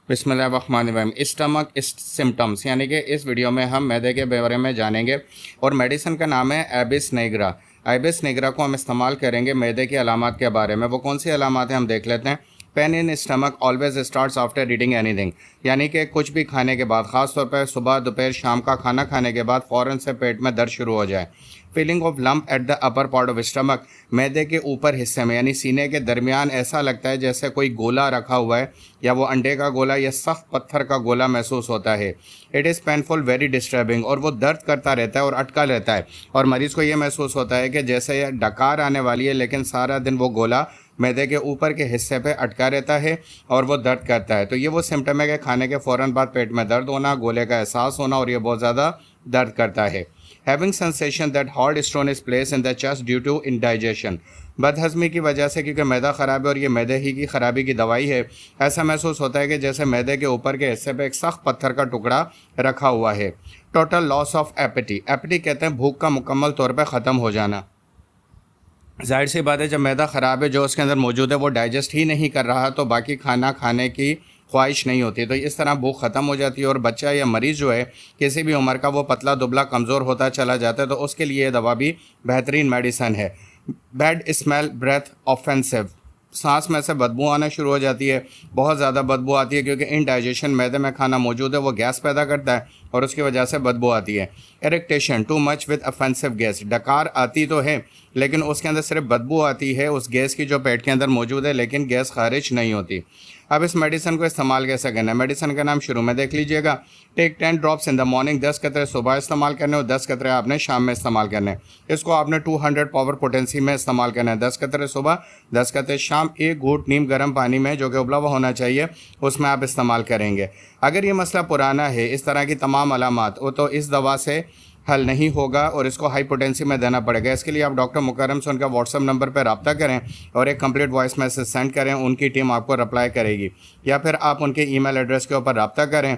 बिस्मिल्लाहिर्रहमानिर्रहीम। Stomach symptoms यानी कि इस वीडियो में हम मैदे के बारे में जानेंगे और मेडिसिन का नाम है एबिस निग्रा। एबिस निग्रा को हम इस्तेमाल करेंगे मैदे की अलामात के बारे में। वो कौन सी अलामात हैं हम देख लेते हैं। Pain in stomach always starts after reading anything, यानी कि कुछ भी खाने के बाद, ख़ास तौर पर सुबह दोपहर शाम का खाना खाने के बाद फ़ौरन से पेट में दर्द शुरू हो जाए। Feeling of lump at the upper part of stomach, मैदे के ऊपर हिस्से में यानी सीने के दरमियान ऐसा लगता है जैसे कोई गोला रखा हुआ है, या वो अंडे का गोला या सख्त पत्थर का गोला महसूस होता है। It is painful very disturbing, और वो दर्द करता रहता है और अटका रहता है, और मरीज़ को ये महसूस होता है कि जैसे ये डकार आने वाली है, लेकिन सारा दिन वो गोला मैदे के ऊपर के हिस्से पे अटका रहता है और वो दर्द करता है। तो ये वो सिम्टम है कि खाने के फ़ौरन बाद पेट में दर्द होना, गोले का एहसास होना, और ये बहुत ज़्यादा दर्द करता है। Having sensation that hard stone is place in the chest due to indigestion, बदहज़मी की वजह से, क्योंकि मैदा ख़राब है और ये मैदे ही की ख़राबी की दवाई है, ऐसा महसूस होता है कि जैसे मैदे के ऊपर के हिस्से पे एक सख्त पत्थर का टुकड़ा रखा हुआ है। Total loss of APT, APT कहते हैं भूख का मुकम्मल तौर पर ख़त्म हो जाना। जाहिर सी बात है, जब मैदा ख़राब है जो उसके अंदर मौजूद है वो डाइजेस्ट ही नहीं कर रहा, तो बाकी खाना खाने की ख्वाहिश नहीं होती। तो इस तरह भूख ख़त्म हो जाती है और बच्चा या मरीज़ जो है किसी भी उम्र का, वो पतला दुबला कमज़ोर होता चला जाता है। तो उसके लिए ये दवा भी बेहतरीन मेडिसन है। बैड स्मेल ब्रेथ ऑफेंसिव, सांस में से बदबू आना शुरू हो जाती है, बहुत ज़्यादा बदबू आती है, क्योंकि इनडाइजेशन मैदे में खाना मौजूद है, वो गैस पैदा करता है और उसकी वजह से बदबू आती है। Irritation too much with offensive gas, डकार आती तो है लेकिन उसके अंदर सिर्फ बदबू आती है उस गैस की जो पेट के अंदर मौजूद है, लेकिन गैस खारिज नहीं होती। अब इस मेडिसिन को इस्तेमाल कैसे करना है, मेडिसिन का नाम शुरू में देख लीजिएगा। Take 10 drops in the morning, 10 कतरे सुबह इस्तेमाल करने और 10 कतरे आपने शाम में इस्तेमाल करने। इसको आपने 200 पावर पोटेंसी में इस्तेमाल करना है। 10 कतरे सुबह, 10 कतरे शाम, एक घूंट नीम गर्म पानी में जो कि उबला हुआ होना चाहिए उसमें आप इस्तेमाल करेंगे। अगर ये मसला पुराना है, इस तरह की तमाम अलामात, वो तो इस दवा से हल नहीं होगा और इसको हाई पोटेंसी में देना पड़ेगा। इसके लिए आप डॉक्टर मुकर्रम से उनका व्हाट्सअप नंबर पर रब्ता करें और एक कंप्लीट वॉइस मैसेज सेंड करें, उनकी टीम आपको रिप्लाई करेगी, या फिर आप उनके ईमेल एड्रेस के ऊपर रब्ता करें।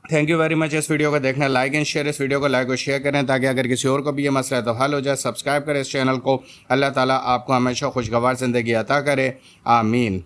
थैंक यू वेरी मच इस वीडियो को देखना। लाइक एंड शेयर, इस वीडियो को लाइक और शेयर करें ताकि अगर किसी और को भी ये मसला है तो हल हो जाए। सब्सक्राइब करें इस चैनल को। अल्लाह ताला आपको हमेशा खुशगवार ज़िंदगी अता करे। आमीन।